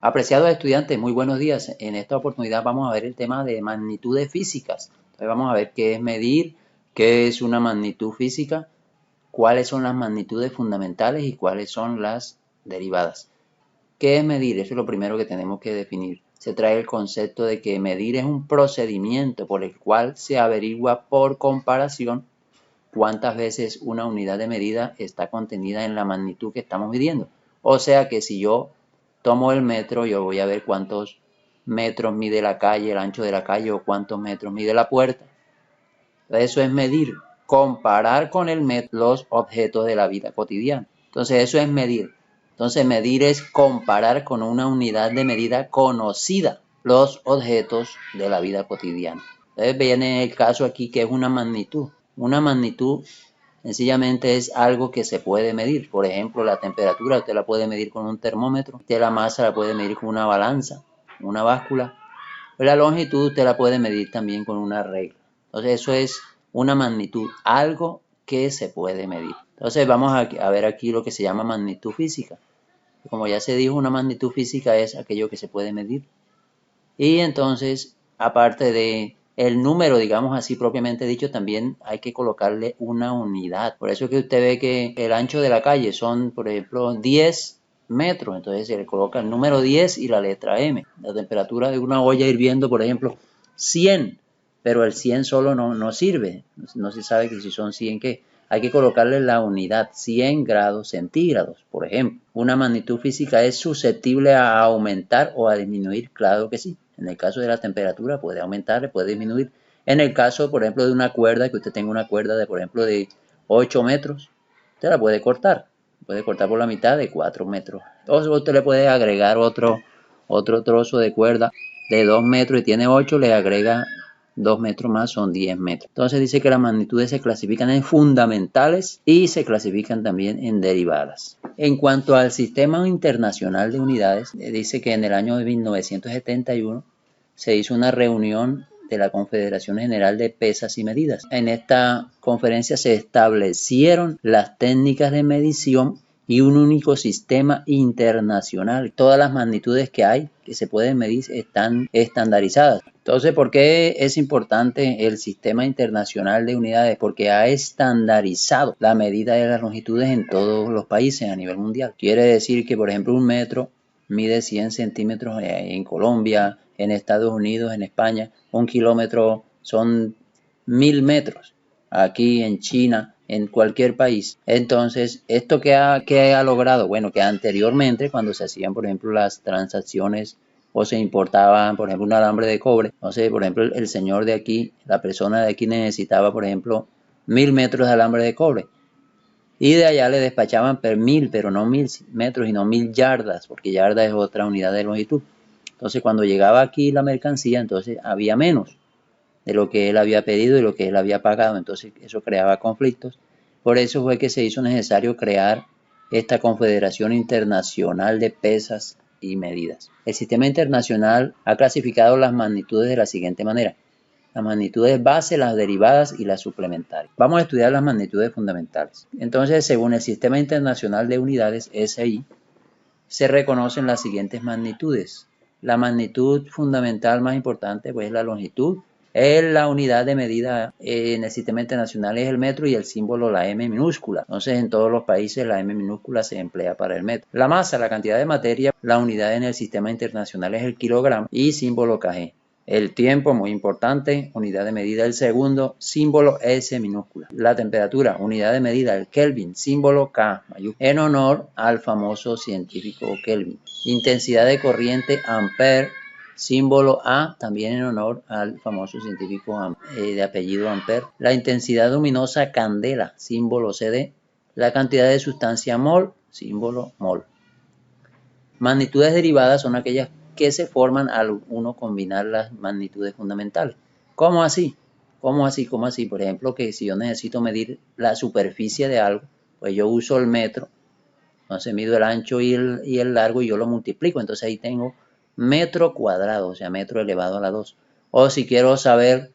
Apreciados estudiantes, muy buenos días. En esta oportunidad vamos a ver el tema de magnitudes físicas. Entonces vamos a ver qué es medir, qué es una magnitud física, cuáles son las magnitudes fundamentales y cuáles son las derivadas. ¿Qué es medir? Eso es lo primero que tenemos que definir. Se trae el concepto de que medir es un procedimiento por el cual se averigua por comparación cuántas veces una unidad de medida está contenida en la magnitud que estamos midiendo. O sea que si yo tomo el metro, yo voy a ver cuántos metros mide la calle, el ancho de la calle, o cuántos metros mide la puerta. Eso es medir, comparar con el metro los objetos de la vida cotidiana. Entonces eso es medir. Entonces medir es comparar con una unidad de medida conocida los objetos de la vida cotidiana. Entonces viene el caso aquí que es una magnitud. Una magnitud sencillamente es algo que se puede medir. Por ejemplo, la temperatura usted la puede medir con un termómetro, usted la masa la puede medir con una balanza, una báscula. La longitud usted la puede medir también con una regla. Entonces eso es una magnitud, algo que se puede medir. Entonces vamos a ver aquí lo que se llama magnitud física. Como ya se dijo, una magnitud física es aquello que se puede medir. Y entonces, aparte de el número, digamos así propiamente dicho, también hay que colocarle una unidad. Por eso es que usted ve que el ancho de la calle son, por ejemplo, 10 metros. Entonces se le coloca el número 10 y la letra M. La temperatura de una olla hirviendo, por ejemplo, 100. Pero el 100 solo no sirve. No se sabe que si son 100 qué. Hay que colocarle la unidad, 100 grados centígrados, por ejemplo. Una magnitud física es susceptible a aumentar o a disminuir, claro que sí. En el caso de la temperatura puede aumentar, puede disminuir. En el caso, por ejemplo, de una cuerda, que usted tenga una cuerda de, por ejemplo, de 8 metros, usted la puede cortar por la mitad de 4 metros. O usted le puede agregar otro trozo de cuerda de 2 metros y tiene 8, le agrega 2 metros más, son 10 metros. Entonces dice que las magnitudes se clasifican en fundamentales y se clasifican también en derivadas. En cuanto al Sistema Internacional de Unidades, dice que en el año de 1971 se hizo una reunión de la Confederación General de Pesas y Medidas. En esta conferencia se establecieron las técnicas de medición y un único sistema internacional. Todas las magnitudes que hay que se pueden medir están estandarizadas. Entonces, ¿por qué es importante el sistema internacional de unidades? Porque ha estandarizado la medida de las longitudes en todos los países a nivel mundial. Quiere decir que, por ejemplo, un metro mide 100 centímetros en Colombia, en Estados Unidos, en España. Un kilómetro son 1000 metros. Aquí en China, en cualquier país. Entonces, ¿esto qué ha logrado? Bueno, que anteriormente, cuando se hacían, por ejemplo, las transacciones o se importaban, por ejemplo, un alambre de cobre, no sé, por ejemplo, el señor de aquí, la persona de aquí necesitaba, por ejemplo, 1000 metros de alambre de cobre. Y de allá le despachaban per 1000, pero no 1000 metros, sino 1000 yardas, porque yarda es otra unidad de longitud. Entonces, cuando llegaba aquí la mercancía, entonces había menos de lo que él había pedido y lo que él había pagado. Entonces, eso creaba conflictos. Por eso fue que se hizo necesario crear esta Confederación Internacional de Pesas y Medidas. El sistema internacional ha clasificado las magnitudes de la siguiente manera: las magnitudes base, las derivadas y las suplementarias. Vamos a estudiar las magnitudes fundamentales. Entonces, según el Sistema Internacional de Unidades, SI, se reconocen las siguientes magnitudes. La magnitud fundamental más importante, pues, es la longitud. Es la unidad de medida en el sistema internacional, es el metro, y el símbolo la M minúscula. Entonces, en todos los países la M minúscula se emplea para el metro. La masa, la cantidad de materia, la unidad en el sistema internacional es el kilogramo y símbolo kg. El tiempo, muy importante, unidad de medida el segundo, símbolo S minúscula. La temperatura, unidad de medida el Kelvin, símbolo K mayúscula, en honor al famoso científico Kelvin. Intensidad de corriente, ampere, símbolo A, también en honor al famoso científico de apellido Ampere. La intensidad luminosa, candela, símbolo CD. La cantidad de sustancia, mol, símbolo mol. Magnitudes derivadas son aquellas que se forman al uno combinar las magnitudes fundamentales. ¿Cómo así? ¿Cómo así? ¿Cómo así? Por ejemplo, que si yo necesito medir la superficie de algo, pues yo uso el metro, entonces mido el ancho y el largo y yo lo multiplico. Entonces ahí tengo metro cuadrado, o sea, metro elevado a la 2. O si quiero saber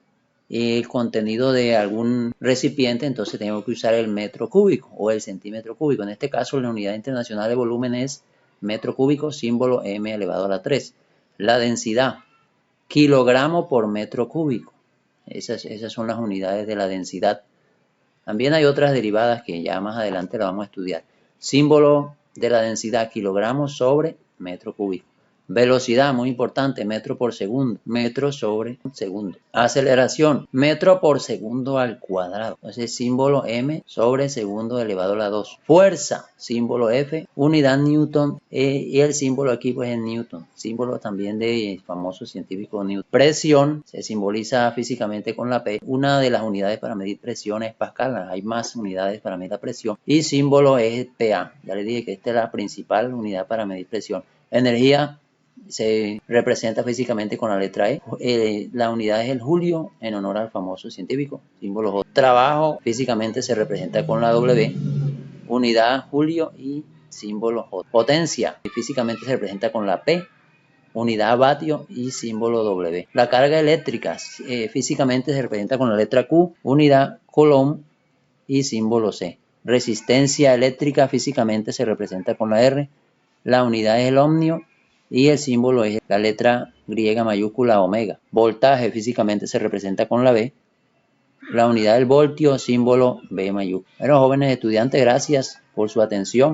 el contenido de algún recipiente, entonces tengo que usar el metro cúbico o el centímetro cúbico. En este caso, la unidad internacional de volumen es metro cúbico, símbolo m elevado a la 3. La densidad, kilogramo por metro cúbico. Esas son las unidades de la densidad. También hay otras derivadas que ya más adelante las vamos a estudiar. Símbolo de la densidad, kilogramos sobre metro cúbico. Velocidad, muy importante, metro por segundo, metro sobre segundo. Aceleración, metro por segundo al cuadrado. Entonces, símbolo m sobre segundo elevado a la 2. Fuerza, símbolo F, unidad Newton, y el símbolo aquí pues es Newton, símbolo también del famoso científico Newton. Presión, se simboliza físicamente con la P. Una de las unidades para medir presión es Pascal, hay más unidades para medir la presión. Y símbolo es PA, ya les dije que esta es la principal unidad para medir presión. Energía, se representa físicamente con la letra E. La unidad es el julio, en honor al famoso científico, símbolo J. Trabajo, físicamente se representa con la W, unidad julio y símbolo J. Potencia, físicamente se representa con la P, unidad vatio y símbolo W. La carga eléctrica, físicamente se representa con la letra Q, unidad coulomb y símbolo C. Resistencia eléctrica, físicamente se representa con la R, la unidad es el ohmio y el símbolo es la letra griega mayúscula omega. Voltaje, físicamente se representa con la V, la unidad del voltio, símbolo V mayúscula. Bueno, jóvenes estudiantes, gracias por su atención.